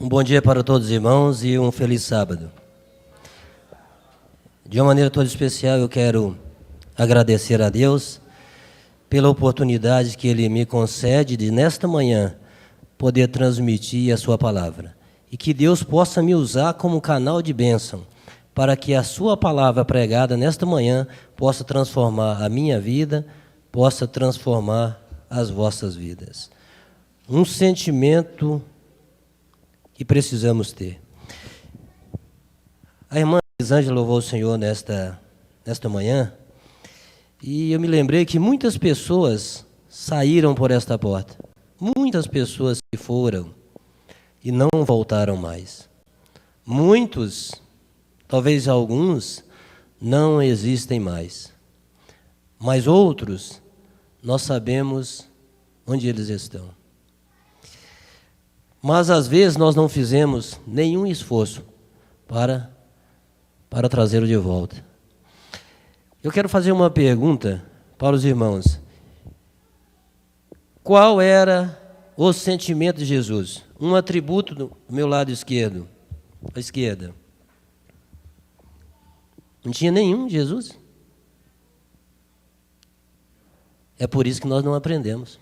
Um bom dia para todos os irmãos e um feliz sábado. De uma maneira toda especial, eu quero agradecer a Deus pela oportunidade que Ele me concede de, nesta manhã, poder transmitir a Sua palavra. E que Deus possa me usar como canal de bênção, para que a Sua palavra pregada nesta manhã possa transformar a minha vida, possa transformar as vossas vidas. Um sentimento que precisamos ter. A irmã Elisângela louvou o Senhor nesta manhã, e eu me lembrei que muitas pessoas saíram por esta porta. Muitas pessoas que foram e não voltaram mais. Muitos, talvez alguns, não existem mais. Mas outros, nós sabemos onde eles estão. Mas, às vezes, nós não fizemos nenhum esforço para trazê-lo de volta. Eu quero fazer uma pergunta para os irmãos. Qual era o sentimento de Jesus? Um atributo do meu lado esquerdo, à esquerda. Não tinha nenhum de Jesus. É por isso que nós não aprendemos.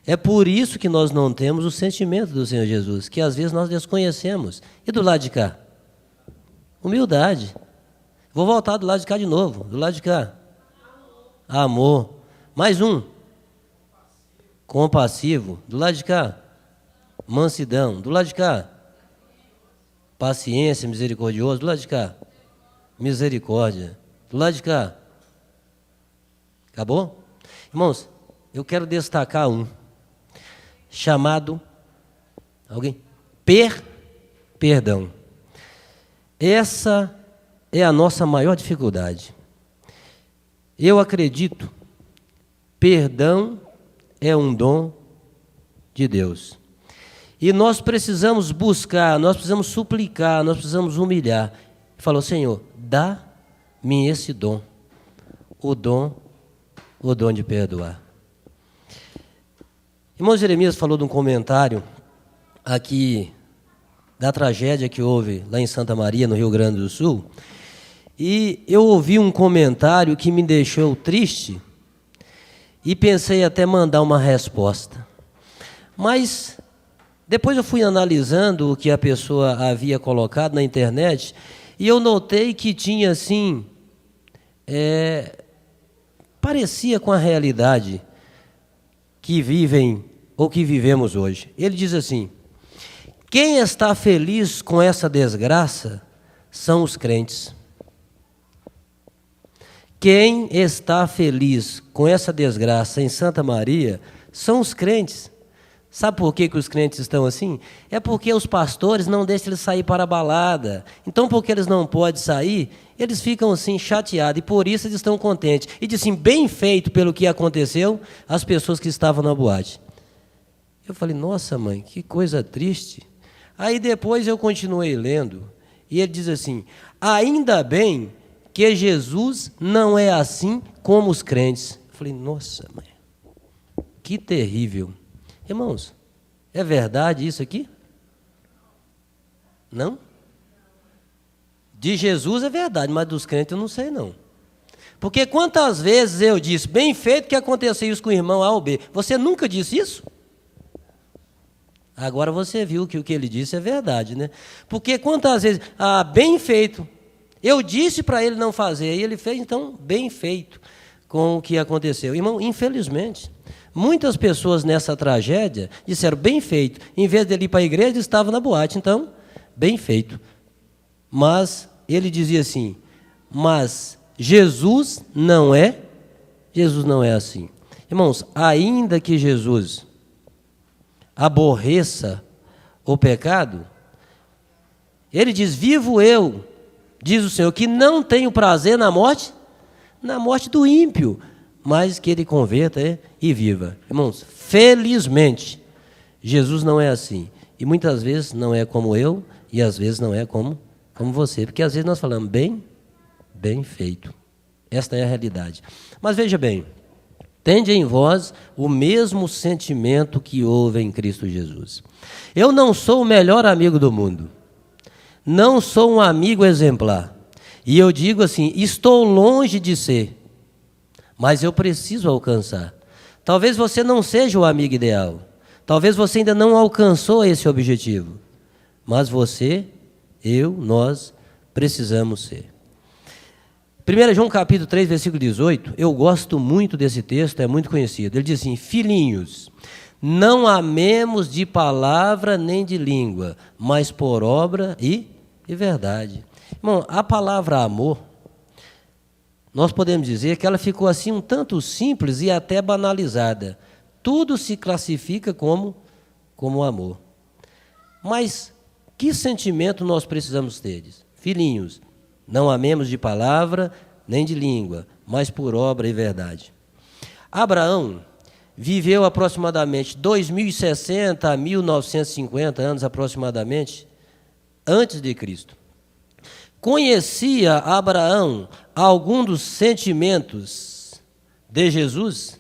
É por isso que nós não temos o sentimento do Senhor Jesus, que às vezes nós desconhecemos. E do lado de cá? Humildade. Vou voltar do lado de cá de novo. Do lado de cá? Amor. Mais um. Compassivo. Do lado de cá? Mansidão. Do lado de cá? Paciência, misericordioso. Do lado de cá? Misericórdia. Do lado de cá? Acabou? Irmãos, eu quero destacar um. Chamado, alguém? Perdão. Essa é a nossa maior dificuldade. Eu acredito, perdão é um dom de Deus. E nós precisamos buscar, nós precisamos suplicar, nós precisamos humilhar. Falou, Senhor, dá-me esse dom, o dom de perdoar. Irmão Jeremias falou de um comentário aqui da tragédia que houve lá em Santa Maria, no Rio Grande do Sul, e eu ouvi um comentário que me deixou triste e pensei até mandar uma resposta. Mas depois eu fui analisando o que a pessoa havia colocado na internet e eu notei que tinha assim, parecia com a realidade que vivem ou que vivemos hoje. Ele diz assim: quem está feliz com essa desgraça são os crentes. Quem está feliz com essa desgraça em Santa Maria são os crentes. Sabe por que os crentes estão assim? É porque os pastores não deixam eles sair para a balada. Então, porque eles não podem sair, eles ficam assim chateados, e por isso eles estão contentes. E dizem, bem feito pelo que aconteceu, as pessoas que estavam na boate. Eu falei, nossa mãe, que coisa triste. Aí depois eu continuei lendo, e ele diz assim, ainda bem que Jesus não é assim como os crentes. Eu falei, nossa mãe, que terrível. Irmãos, é verdade isso aqui? Não? De Jesus é verdade, mas dos crentes eu não sei não. Porque quantas vezes eu disse, bem feito que aconteceu isso com o irmão A ou B. Você nunca disse isso? Agora você viu que o que ele disse é verdade, né? Porque quantas vezes, bem feito, eu disse para ele não fazer, e ele fez, então, bem feito com o que aconteceu. Irmão, infelizmente, muitas pessoas nessa tragédia disseram, bem feito, em vez de ele ir para a igreja, estava na boate, então, bem feito. Mas ele dizia assim, mas Jesus não é assim. Irmãos, ainda que Jesus aborreça o pecado, ele diz, vivo eu, diz o Senhor, que não tenho prazer na morte do ímpio, mas que ele converta e viva. Irmãos, felizmente, Jesus não é assim. E muitas vezes não é como eu, e às vezes não é como você. Porque às vezes nós falamos bem feito. Esta é a realidade. Mas veja bem, tende em vós o mesmo sentimento que houve em Cristo Jesus. Eu não sou o melhor amigo do mundo, não sou um amigo exemplar. E eu digo assim, estou longe de ser, mas eu preciso alcançar. Talvez você não seja o amigo ideal, talvez você ainda não alcançou esse objetivo, mas você, nós precisamos ser. 1 João capítulo 3, versículo 18, eu gosto muito desse texto, é muito conhecido. Ele diz assim, filhinhos, não amemos de palavra nem de língua, mas por obra e verdade. Irmão, a palavra amor, nós podemos dizer que ela ficou assim um tanto simples e até banalizada. Tudo se classifica como amor. Mas que sentimento nós precisamos ter? Filhinhos, não amemos de palavra nem de língua, mas por obra e verdade. Abraão viveu aproximadamente 2060 a 1950 anos aproximadamente antes de Cristo. Conhecia Abraão algum dos sentimentos de Jesus,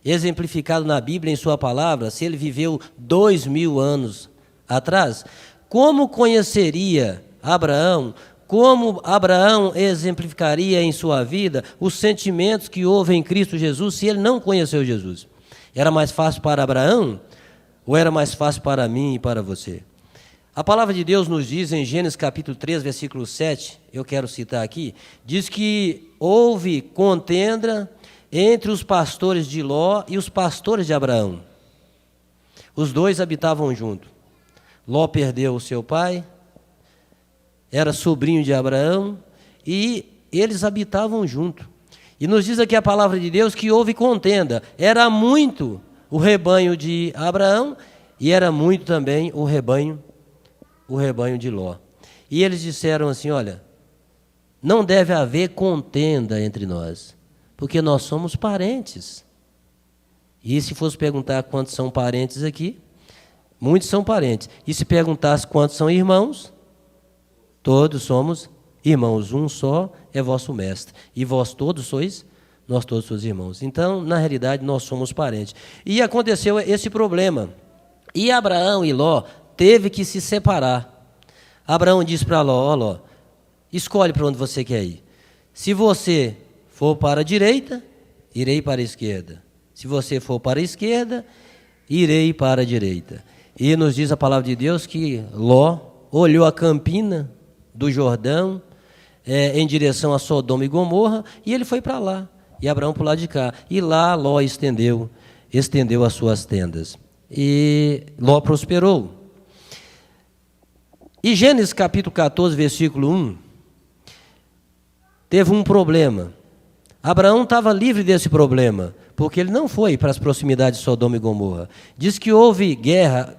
exemplificado na Bíblia em sua palavra, se ele viveu 2000 anos atrás? Como conheceria Abraão, como Abraão exemplificaria em sua vida os sentimentos que houve em Cristo Jesus se ele não conheceu Jesus? Era mais fácil para Abraão ou era mais fácil para mim e para você? A palavra de Deus nos diz em Gênesis capítulo 3, versículo 7, eu quero citar aqui, diz que houve contenda entre os pastores de Ló e os pastores de Abraão. Os dois habitavam juntos. Ló perdeu o seu pai, era sobrinho de Abraão, e eles habitavam juntos. E nos diz aqui a palavra de Deus que houve contenda. Era muito o rebanho de Abraão e era muito também o rebanho de Ló. E eles disseram assim, olha, não deve haver contenda entre nós, porque nós somos parentes. E se fosse perguntar quantos são parentes aqui, muitos são parentes. E se perguntasse quantos são irmãos, todos somos irmãos. Um só é vosso mestre. E nós todos sois irmãos. Então, na realidade, nós somos parentes. E aconteceu esse problema. E Abraão e Ló teve que se separar. Abraão disse para Ló, ó Ló, escolhe para onde você quer ir. Se você for para a direita, irei para a esquerda. Se você for para a esquerda, irei para a direita. E nos diz a palavra de Deus que Ló olhou a campina do Jordão em direção a Sodoma e Gomorra e ele foi para lá. E Abraão para o lado de cá. E lá Ló estendeu as suas tendas. E Ló prosperou. E Gênesis capítulo 14, versículo 1, teve um problema. Abraão estava livre desse problema, porque ele não foi para as proximidades de Sodoma e Gomorra. Diz que houve guerra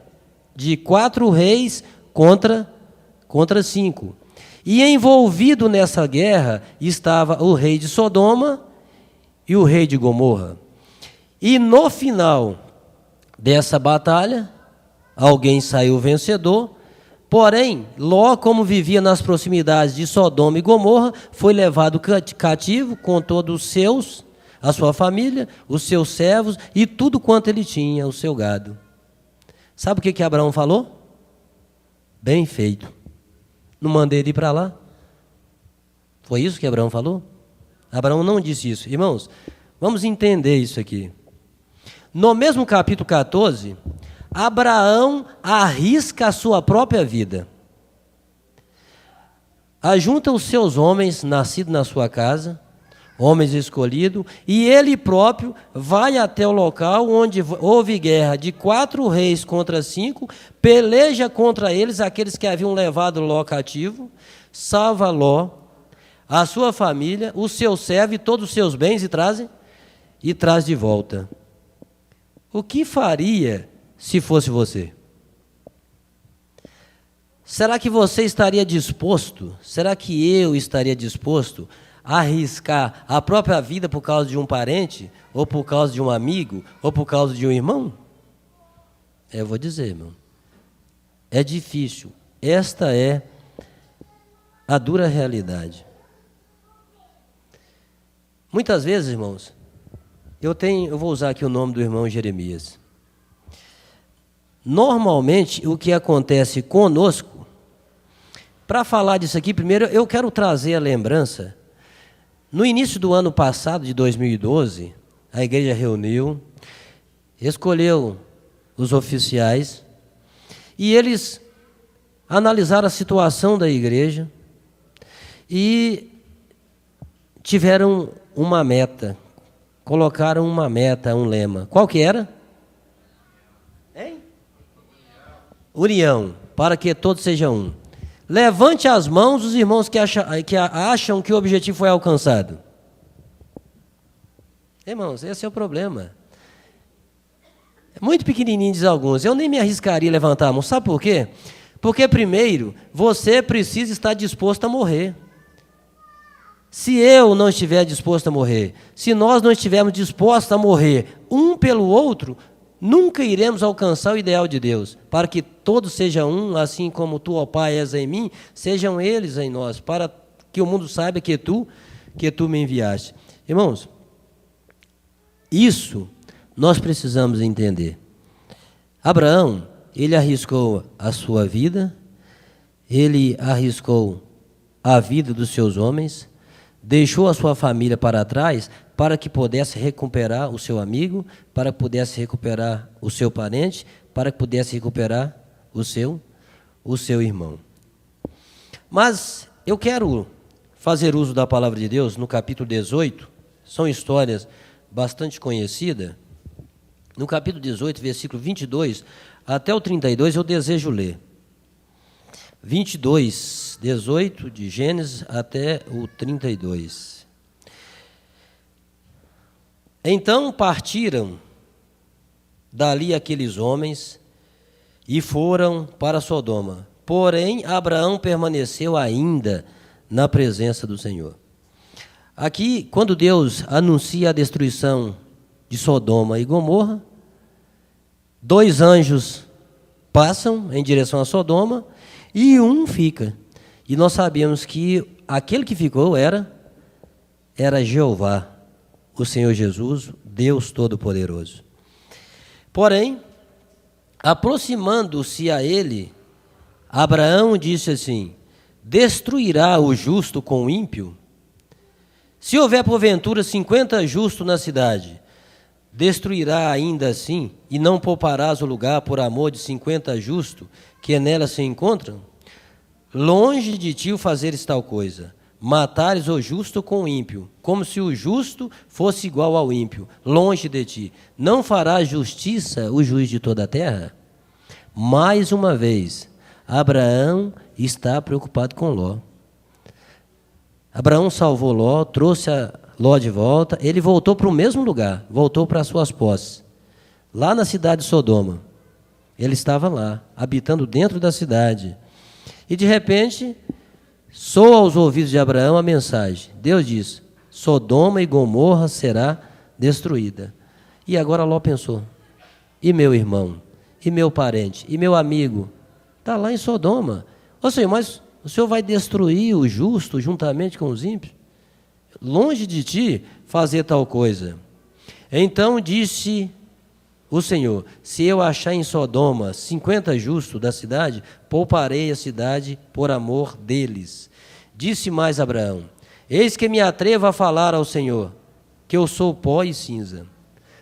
de 4 reis contra 5. E envolvido nessa guerra estava o rei de Sodoma e o rei de Gomorra. E no final dessa batalha, alguém saiu vencedor. Porém, Ló, como vivia nas proximidades de Sodoma e Gomorra, foi levado cativo com todos a sua família, os seus servos e tudo quanto ele tinha, o seu gado. Sabe o que Abraão falou? Bem feito. Não mandei ele ir para lá? Foi isso que Abraão falou? Abraão não disse isso. Irmãos, vamos entender isso aqui. No mesmo capítulo 14... Abraão arrisca a sua própria vida. Ajunta os seus homens, nascidos na sua casa, homens escolhidos, e ele próprio vai até o local onde houve guerra de 4 reis contra 5, peleja contra eles, aqueles que haviam levado Ló cativo, salva Ló, a sua família, o seu servo e todos os seus bens e traz de volta. O que faria se fosse você? Será que você estaria disposto, será que eu estaria disposto a arriscar a própria vida por causa de um parente, ou por causa de um amigo, ou por causa de um irmão? Eu vou dizer, irmão, é difícil. Esta é a dura realidade. Muitas vezes, irmãos, Eu vou usar aqui o nome do irmão Jeremias. Normalmente, o que acontece conosco, para falar disso aqui, primeiro eu quero trazer a lembrança. No início do ano passado, de 2012, a igreja reuniu, escolheu os oficiais e eles analisaram a situação da igreja e tiveram uma meta, colocaram uma meta, um lema. Qual que era? Hein? União, para que todos sejam um. Levante as mãos os irmãos que acham que o objetivo foi alcançado. Irmãos, esse é o problema. É muito pequenininho, diz alguns. Eu nem me arriscaria a levantar a mão. Sabe por quê? Porque, primeiro, você precisa estar disposto a morrer. Se eu não estiver disposto a morrer, se nós não estivermos dispostos a morrer um pelo outro, nunca iremos alcançar o ideal de Deus, para que todos sejam um, assim como tu, ó Pai, és em mim, sejam eles em nós, para que o mundo saiba que tu me enviaste. Irmãos, isso nós precisamos entender. Abraão, ele arriscou a sua vida, ele arriscou a vida dos seus homens, deixou a sua família para trás para que pudesse recuperar o seu amigo, para que pudesse recuperar o seu parente, para que pudesse recuperar o seu irmão. Mas eu quero fazer uso da palavra de Deus no capítulo 18, são histórias bastante conhecidas. No capítulo 18, versículo 22 até o 32, eu desejo ler. 22, 18 de Gênesis até o 32. Então partiram dali aqueles homens e foram para Sodoma. Porém, Abraão permaneceu ainda na presença do Senhor. Aqui, quando Deus anuncia a destruição de Sodoma e Gomorra, 2 anjos passam em direção a Sodoma e um fica. E nós sabemos que aquele que ficou era Jeová, o Senhor Jesus, Deus Todo-Poderoso. Porém, aproximando-se a ele, Abraão disse assim: destruirá o justo com o ímpio? Se houver porventura 50 justos na cidade, destruirá ainda assim, e não pouparás o lugar por amor de 50 justos que nela se encontram? Longe de ti o fazeres tal coisa, matares o justo com o ímpio, como se o justo fosse igual ao ímpio, longe de ti. Não fará justiça o juiz de toda a terra? Mais uma vez, Abraão está preocupado com Ló. Abraão salvou Ló, trouxe Ló de volta, ele voltou para o mesmo lugar, voltou para as suas posses, lá na cidade de Sodoma. Ele estava lá, habitando dentro da cidade. E de repente, soa aos ouvidos de Abraão a mensagem. Deus diz: Sodoma e Gomorra será destruída. E agora Ló pensou: e meu irmão? E meu parente? E meu amigo? Está lá em Sodoma. Ou seja, mas o Senhor vai destruir o justo juntamente com os ímpios? Longe de ti fazer tal coisa. Então disse o Senhor: se eu achar em Sodoma 50 justos da cidade, pouparei a cidade por amor deles. Disse mais Abraão: eis que me atrevo a falar ao Senhor, que eu sou pó e cinza.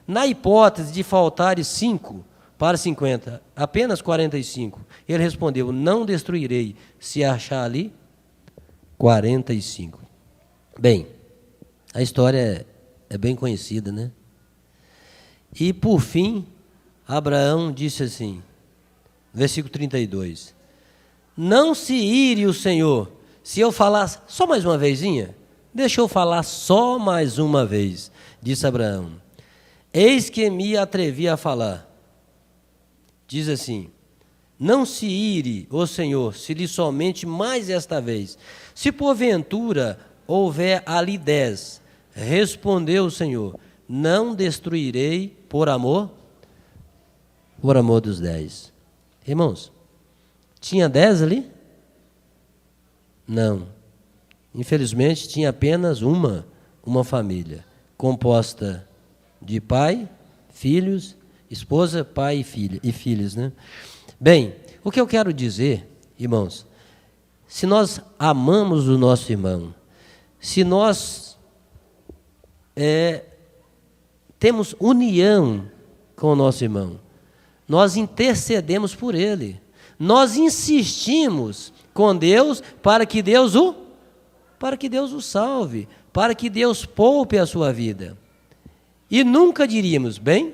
Na hipótese de faltarem 5 para 50, apenas 45, ele respondeu: não destruirei, se achar ali 45. Bem, a história é bem conhecida, né? E por fim, Abraão disse assim, versículo 32, não se ire o Senhor, se eu falar só mais uma vezinha, deixa eu falar só mais uma vez, disse Abraão, eis que me atrevi a falar. Diz assim: não se ire o Senhor, se lhe somente mais esta vez, se porventura houver ali 10, respondeu o Senhor, não destruirei por amor dos 10. Irmãos, tinha 10 ali? Não. Infelizmente, tinha apenas uma família, composta de pai, filhos, esposa, pai e filha, e filhos, né? Bem, o que eu quero dizer, irmãos, se nós amamos o nosso irmão, se nós temos união com o nosso irmão, nós intercedemos por ele, nós insistimos com Deus para que Deus o salve, para que Deus poupe a sua vida. E nunca diríamos, bem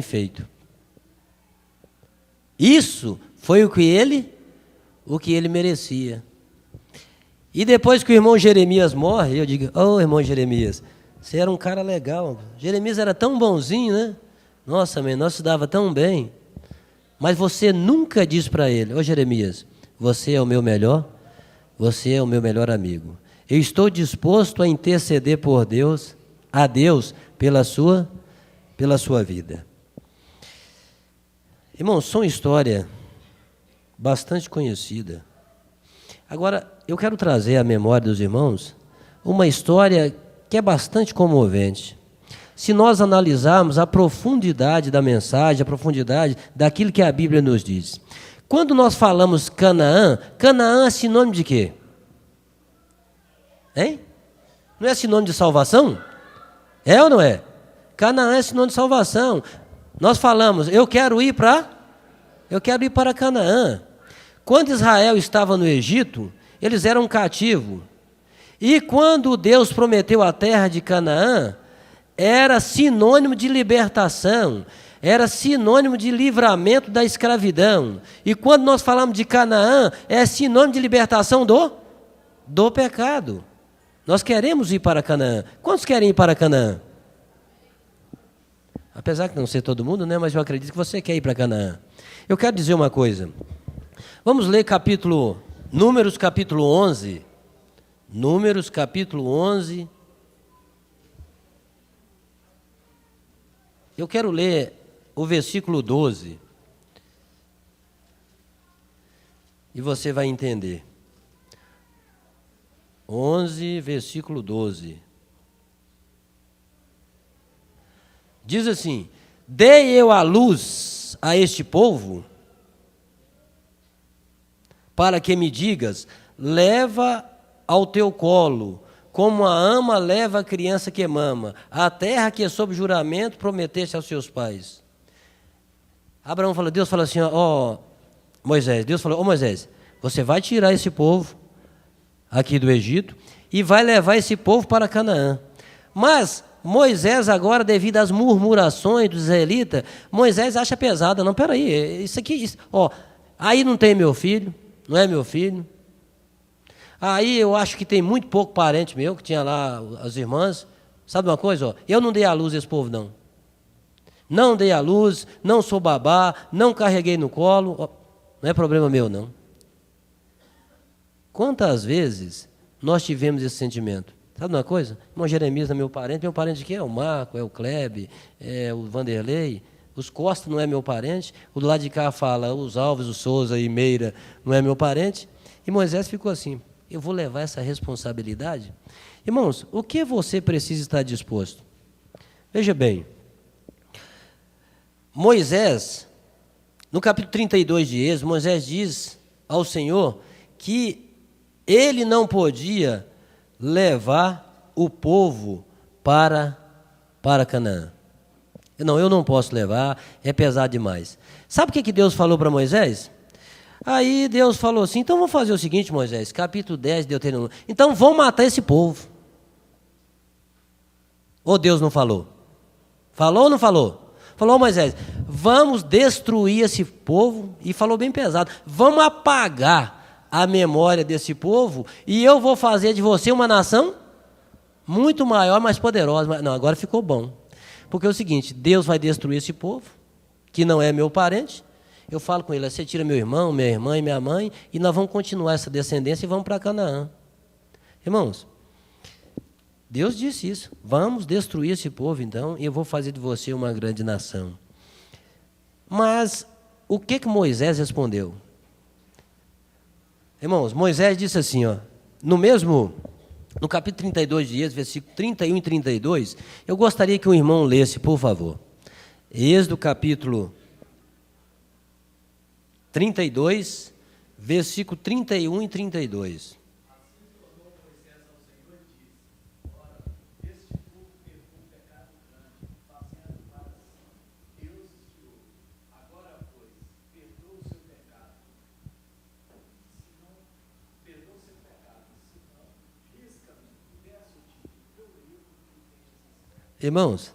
feito. Isso foi o que ele merecia. E depois que o irmão Jeremias morre, eu digo, irmão Jeremias, você era um cara legal. Jeremias era tão bonzinho, né? Nossa, nós se dava tão bem. Mas você nunca diz para ele, Jeremias, você é o meu melhor, você é o meu melhor amigo. Eu estou disposto a interceder por Deus, a Deus, pela sua vida. Irmãos, são história bastante conhecida. Agora, eu quero trazer à memória dos irmãos uma história que é bastante comovente. Se nós analisarmos a profundidade da mensagem, a profundidade daquilo que a Bíblia nos diz. Quando nós falamos Canaã, Canaã é sinônimo de quê? Hein? Não é sinônimo de salvação? É ou não é? Canaã é sinônimo de salvação. Nós falamos, eu quero ir para Canaã. Quando Israel estava no Egito, eles eram cativos. E quando Deus prometeu a terra de Canaã, era sinônimo de libertação, era sinônimo de livramento da escravidão. E quando nós falamos de Canaã, é sinônimo de libertação do pecado. Nós queremos ir para Canaã. Quantos querem ir para Canaã? Apesar de não ser todo mundo, né? Mas eu acredito que você quer ir para Canaã. Eu quero dizer uma coisa. Vamos ler Números capítulo 11. Números capítulo 11. Eu quero ler o versículo 12. E você vai entender. 11, versículo 12. Diz assim: dei eu a luz a este povo, para que me digas, leva ao teu colo, como a ama leva a criança que mama, a terra que sob juramento prometeste aos seus pais. Abraão falou, Deus falou assim, Moisés, Deus falou, Moisés, você vai tirar esse povo aqui do Egito e vai levar esse povo para Canaã. Mas Moisés agora, devido às murmurações dos israelitas, Moisés acha pesada. Não, peraí, isso aqui, aí não tem meu filho, não é meu filho. Aí eu acho que tem muito pouco parente meu, que tinha lá as irmãs. Sabe uma coisa? Eu não dei à luz esse povo, não. Não dei à luz, não sou babá, não carreguei no colo. Não é problema meu, não. Quantas vezes nós tivemos esse sentimento? Sabe uma coisa? Irmão Jeremias é meu parente quem é? O Marco, é o Klebe, é o Vanderlei. Os Costa não é meu parente. O do lado de cá fala, os Alves, o Souza e Meira não é meu parente. E Moisés ficou assim, eu vou levar essa responsabilidade? Irmãos, o que você precisa estar disposto? Veja bem, Moisés, no capítulo 32 de Êxodo, Moisés diz ao Senhor que ele não podia levar o povo para Canaã. Não, eu não posso levar, é pesado demais. Sabe o que Deus falou para Moisés? Aí Deus falou assim, então vamos fazer o seguinte, Moisés, capítulo 10 de Deuteronômio. Então vão matar esse povo. Ou Deus não falou? Falou ou não falou? Falou, Moisés, vamos destruir esse povo, e falou bem pesado, vamos apagar a memória desse povo, e eu vou fazer de você uma nação muito maior, mais poderosa. Não, agora ficou bom. Porque é o seguinte, Deus vai destruir esse povo, que não é meu parente. Eu falo com ele, você tira meu irmão, minha irmã e minha mãe, e nós vamos continuar essa descendência e vamos para Canaã. Irmãos, Deus disse isso. Vamos destruir esse povo, então, e eu vou fazer de você uma grande nação. Mas o que Moisés respondeu? Irmãos, Moisés disse assim, no mesmo no capítulo 32 de Êxodo, versículo 31 e 32, eu gostaria que um irmão lesse, por favor. Êxodo capítulo 32, versículo 31 e 32. Irmãos,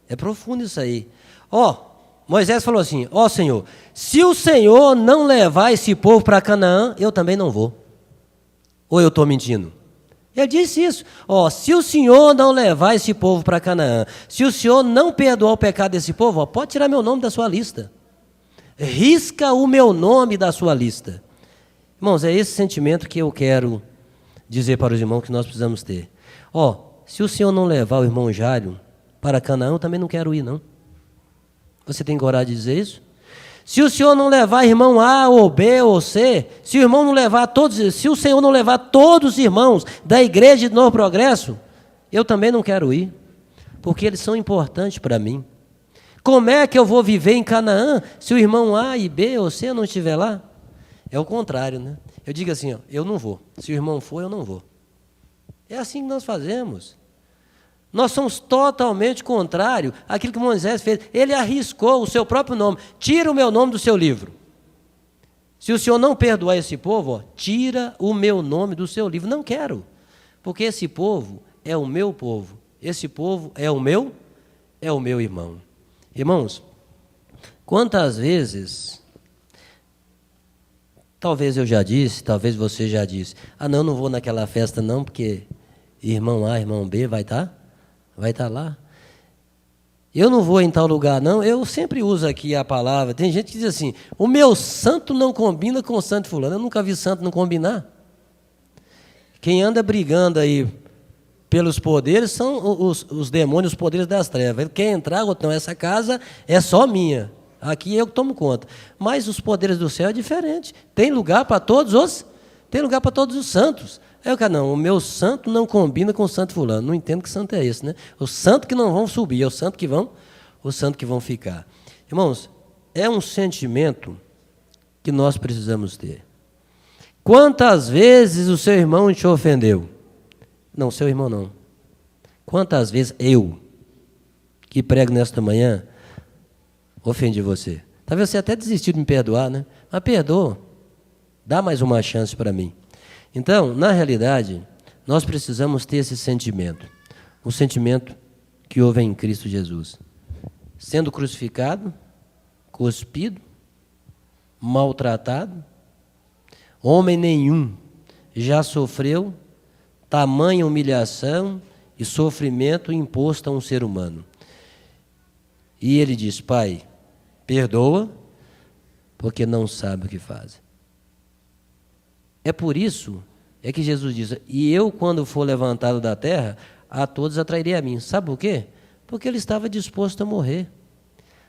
é profundo isso aí. Moisés falou assim: Senhor, se o Senhor não levar esse povo para Canaã, eu também não vou. Ou eu estou mentindo? Ele disse isso. Se o Senhor não levar esse povo para Canaã, se o Senhor não perdoar o pecado desse povo, pode tirar meu nome da sua lista. Risca o meu nome da sua lista. Irmãos, é esse sentimento que eu quero dizer para os irmãos que nós precisamos ter. Se o Senhor não levar o irmão Jário para Canaã, eu também não quero ir, não. Você tem coragem de dizer isso? Se o Senhor não levar irmão A ou B ou C, se o irmão não levar todos, se o Senhor não levar todos os irmãos da igreja de Novo Progresso, eu também não quero ir, porque eles são importantes para mim. Como é que eu vou viver em Canaã se o irmão A e B ou C não estiver lá? É o contrário, né? Eu digo assim, eu não vou. Se o irmão for, eu não vou. É assim que nós fazemos. Nós somos totalmente contrários àquilo que Moisés fez. Ele arriscou o seu próprio nome. Tira o meu nome do seu livro. Se o Senhor não perdoar esse povo, tira o meu nome do seu livro. Não quero, porque esse povo é o meu povo. Esse povo é o meu irmão. Irmãos, quantas vezes, talvez eu já disse, talvez você já disse, não vou naquela festa não, porque irmão A, irmão B vai estar lá. Eu não vou em tal lugar, não. Eu sempre uso aqui a palavra. Tem gente que diz assim: o meu santo não combina com o santo fulano. Eu nunca vi santo não combinar. Quem anda brigando aí pelos poderes são os demônios, os poderes das trevas. Ele quer entrar, não, essa casa é só minha. Aqui eu tomo conta. Mas os poderes do céu é diferente. Tem lugar para todos os santos. Aí o cara, não, o meu santo não combina com o santo fulano. Não entendo que santo é esse, né? Os santos que não vão subir, é os santos que vão ficar. Irmãos, é um sentimento que nós precisamos ter. Quantas vezes o seu irmão te ofendeu? Não, seu irmão não. Quantas vezes eu, que prego nesta manhã, ofendi você? Talvez você até desistiu de me perdoar, né? Mas perdoa. Dá mais uma chance para mim. Então, na realidade, nós precisamos ter esse sentimento. Um sentimento que houve em Cristo Jesus. Sendo crucificado, cuspido, maltratado, homem nenhum já sofreu tamanha humilhação e sofrimento imposto a um ser humano. E ele diz: Pai, perdoa, porque não sabe o que faz. É por isso que Jesus diz: e eu, quando for levantado da terra, a todos atrairei a mim. Sabe por quê? Porque ele estava disposto a morrer.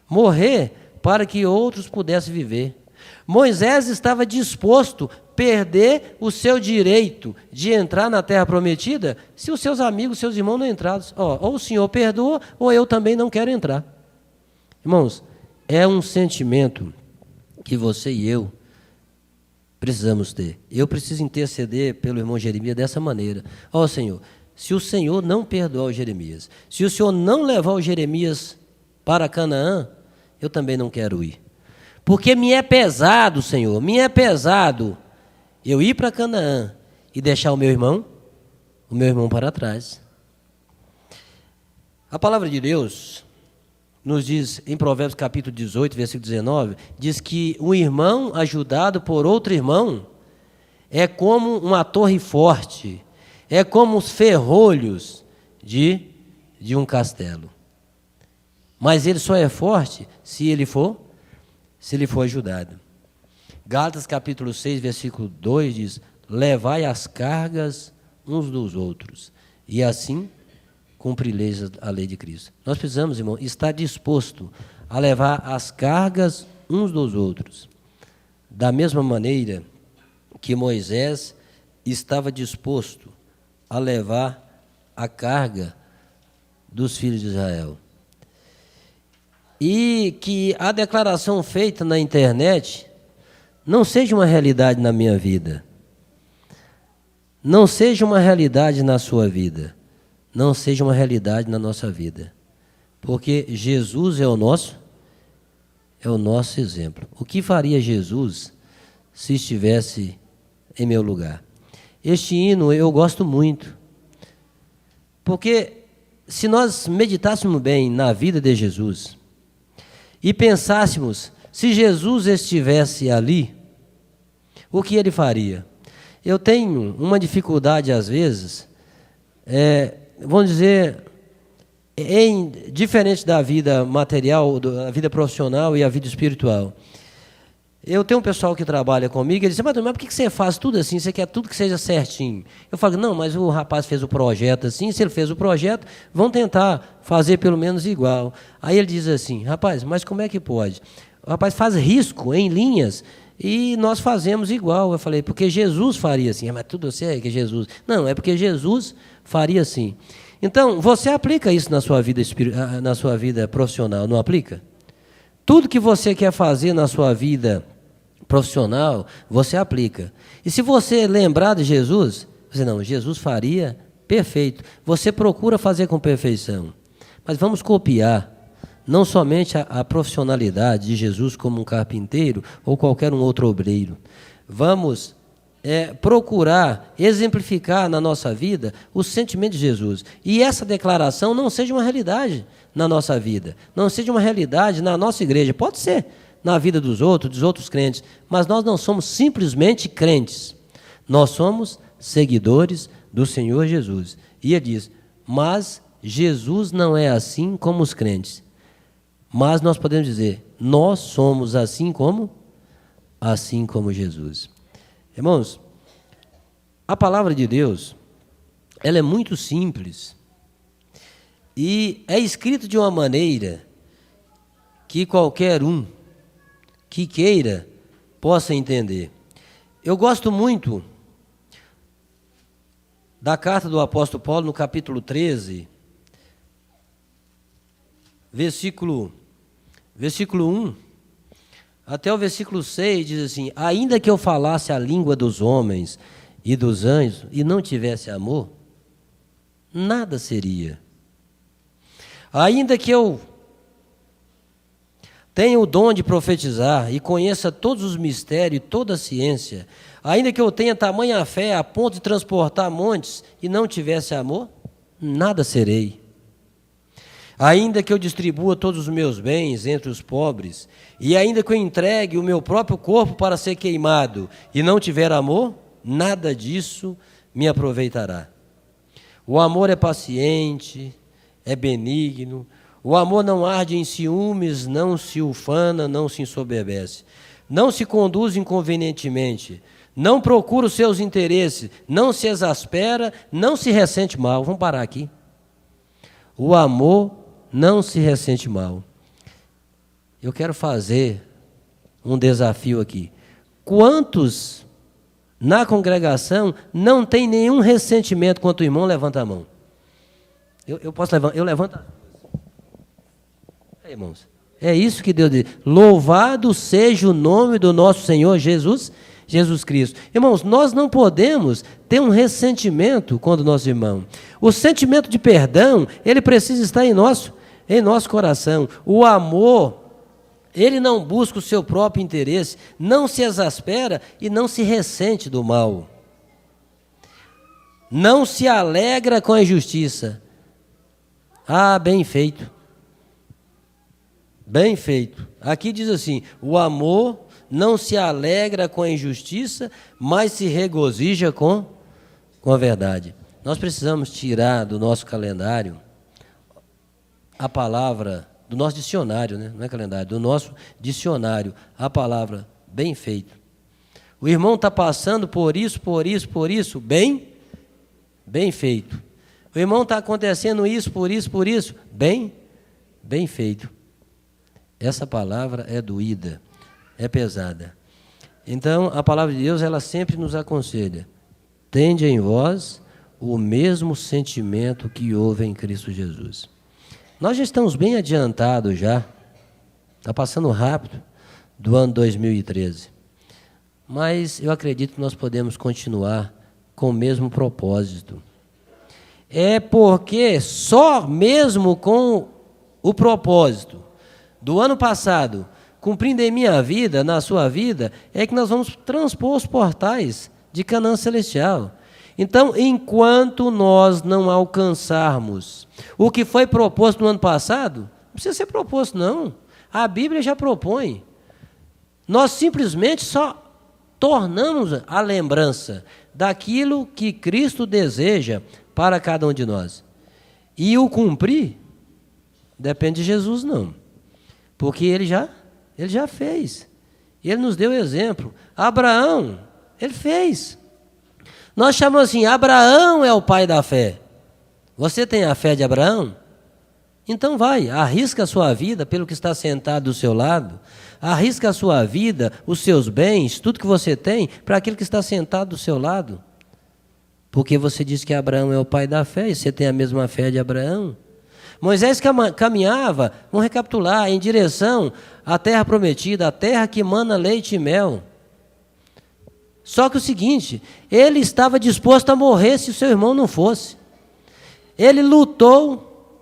Morrer para que outros pudessem viver. Moisés estava disposto a perder o seu direito de entrar na terra prometida se os seus amigos, seus irmãos não entrassem. Ou o Senhor perdoa, ou eu também não quero entrar. Irmãos, é um sentimento que você e eu precisamos ter. Eu preciso interceder pelo irmão Jeremias dessa maneira. Senhor, se o Senhor não perdoar o Jeremias, se o Senhor não levar o Jeremias para Canaã, eu também não quero ir. Porque me é pesado, Senhor, me é pesado eu ir para Canaã e deixar o meu irmão para trás. A palavra de Deus nos diz, em Provérbios capítulo 18, versículo 19, diz que um irmão ajudado por outro irmão é como uma torre forte, é como os ferrolhos de um castelo. Mas ele só é forte se ele for ajudado. Gálatas capítulo 6, versículo 2 diz: levai as cargas uns dos outros, e assim cumprireis a lei de Cristo. Nós precisamos, irmão, estar disposto a levar as cargas uns dos outros. Da mesma maneira que Moisés estava disposto a levar a carga dos filhos de Israel. E que a declaração feita na internet não seja uma realidade na minha vida. Não seja uma realidade na sua vida. Não seja uma realidade na nossa vida. Porque Jesus é o nosso exemplo. O que faria Jesus se estivesse em meu lugar? Este hino eu gosto muito. Porque se nós meditássemos bem na vida de Jesus e pensássemos, se Jesus estivesse ali, o que ele faria? Eu tenho uma dificuldade, às vezes, vamos dizer, diferente da vida material, da vida profissional e a vida espiritual. Eu tenho um pessoal que trabalha comigo, ele diz, mas por que você faz tudo assim? Você quer tudo que seja certinho? Eu falo, não, mas o rapaz fez o projeto assim, se ele fez o projeto, vão tentar fazer pelo menos igual. Aí ele diz assim, rapaz, mas como é que pode? O rapaz faz risco em linhas e nós fazemos igual. Eu falei, porque Jesus faria assim. Mas tudo você é que Jesus... Não, é porque Jesus faria assim. Então, você aplica isso na sua vida profissional, não aplica? Tudo que você quer fazer na sua vida profissional, você aplica. E se você lembrar de Jesus, você não, Jesus faria perfeito. Você procura fazer com perfeição. Mas vamos copiar, não somente a profissionalidade de Jesus como um carpinteiro ou qualquer um outro obreiro. Vamos procurar exemplificar na nossa vida o sentimento de Jesus. E essa declaração não seja uma realidade na nossa vida, não seja uma realidade na nossa igreja. Pode ser na vida dos outros crentes, mas nós não somos simplesmente crentes. Nós somos seguidores do Senhor Jesus. E ele diz, mas Jesus não é assim como os crentes. Mas nós podemos dizer, nós somos assim como Jesus. Irmãos, a palavra de Deus, ela é muito simples e é escrita de uma maneira que qualquer um que queira possa entender. Eu gosto muito da carta do apóstolo Paulo, no capítulo 13, versículo 1, até o versículo 6, diz assim, ainda que eu falasse a língua dos homens e dos anjos e não tivesse amor, nada seria. Ainda que eu tenha o dom de profetizar e conheça todos os mistérios e toda a ciência, ainda que eu tenha tamanha fé a ponto de transportar montes e não tivesse amor, nada serei. Ainda que eu distribua todos os meus bens entre os pobres, e ainda que eu entregue o meu próprio corpo para ser queimado, e não tiver amor, nada disso me aproveitará. O amor é paciente, é benigno, o amor não arde em ciúmes, não se ufana, não se ensoberbece, não se conduz inconvenientemente, não procura os seus interesses, não se exaspera, não se ressente mal. Vamos parar aqui. O amor não se ressente mal. Eu quero fazer um desafio aqui. Quantos na congregação não tem nenhum ressentimento contra o irmão? Levanta a mão. Eu posso levantar? Eu levanto. Aí, irmãos. É isso que Deus diz. Louvado seja o nome do nosso Senhor Jesus Cristo. Irmãos, nós não podemos ter um ressentimento contra o nosso irmão. O sentimento de perdão, ele precisa estar em nosso coração. O amor, ele não busca o seu próprio interesse, não se exaspera e não se ressente do mal. Não se alegra com a injustiça. Ah, bem feito. Bem feito. Aqui diz assim, o amor não se alegra com a injustiça, mas se regozija com a verdade. Nós precisamos tirar do nosso calendário a palavra, do nosso dicionário, né? Não é calendário, do nosso dicionário, a palavra bem feito. O irmão está passando por isso, bem feito. O irmão está acontecendo isso, por isso, bem feito. Essa palavra é doída, é pesada. Então, a palavra de Deus, ela sempre nos aconselha. Tende em vós o mesmo sentimento que houve em Cristo Jesus. Nós já estamos bem adiantados já, está passando rápido, do ano 2013. Mas eu acredito que nós podemos continuar com o mesmo propósito. É porque só mesmo com o propósito do ano passado, cumprindo em minha vida, na sua vida, é que nós vamos transpor os portais de Canaã Celestial. Então, enquanto nós não alcançarmos o que foi proposto no ano passado, não precisa ser proposto, não. A Bíblia já propõe. Nós simplesmente só tornamos a lembrança daquilo que Cristo deseja para cada um de nós. E o cumprir depende de Jesus, não. Porque ele já fez. Ele nos deu exemplo. Abraão, ele fez. Nós chamamos assim, Abraão é o pai da fé. Você tem a fé de Abraão? Então vai, arrisca a sua vida pelo que está sentado do seu lado. Arrisca a sua vida, os seus bens, tudo que você tem, para aquele que está sentado do seu lado. Porque você diz que Abraão é o pai da fé e você tem a mesma fé de Abraão. Moisés caminhava, vamos recapitular, em direção à terra prometida, a terra que mana leite e mel. Só que o seguinte, ele estava disposto a morrer se o seu irmão não fosse. Ele lutou,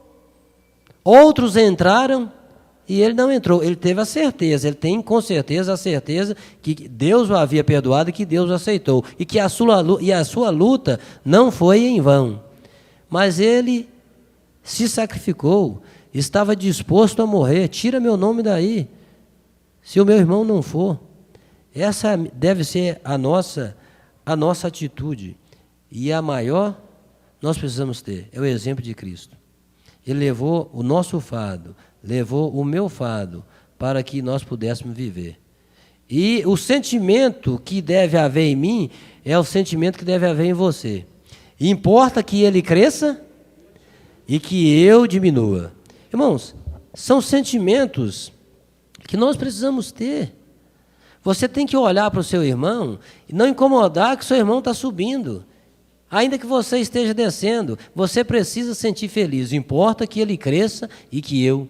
outros entraram e ele não entrou. Ele teve a certeza, ele tem com certeza a certeza que Deus o havia perdoado e que Deus o aceitou. E que a sua luta não foi em vão. Mas ele se sacrificou, estava disposto a morrer. Tira meu nome daí, se o meu irmão não for. Essa deve ser a nossa atitude. E a maior nós precisamos ter, é o exemplo de Cristo. Ele levou o nosso fardo, levou o meu fardo, para que nós pudéssemos viver. E o sentimento que deve haver em mim, é o sentimento que deve haver em você. Importa que ele cresça e que eu diminua. Irmãos, são sentimentos que nós precisamos ter. Você tem que olhar para o seu irmão e não incomodar que o seu irmão está subindo. Ainda que você esteja descendo, você precisa sentir feliz. Importa que ele cresça e que eu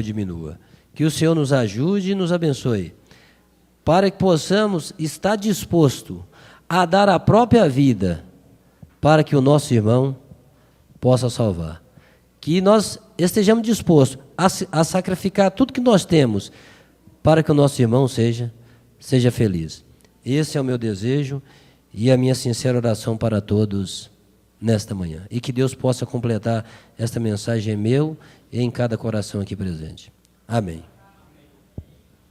diminua. Que o Senhor nos ajude e nos abençoe, para que possamos estar disposto a dar a própria vida para que o nosso irmão possa salvar. Que nós estejamos dispostos a sacrificar tudo que nós temos para que o nosso irmão seja feliz. Esse é o meu desejo e a minha sincera oração para todos nesta manhã. E que Deus possa completar esta mensagem em meu e em cada coração aqui presente. Amém.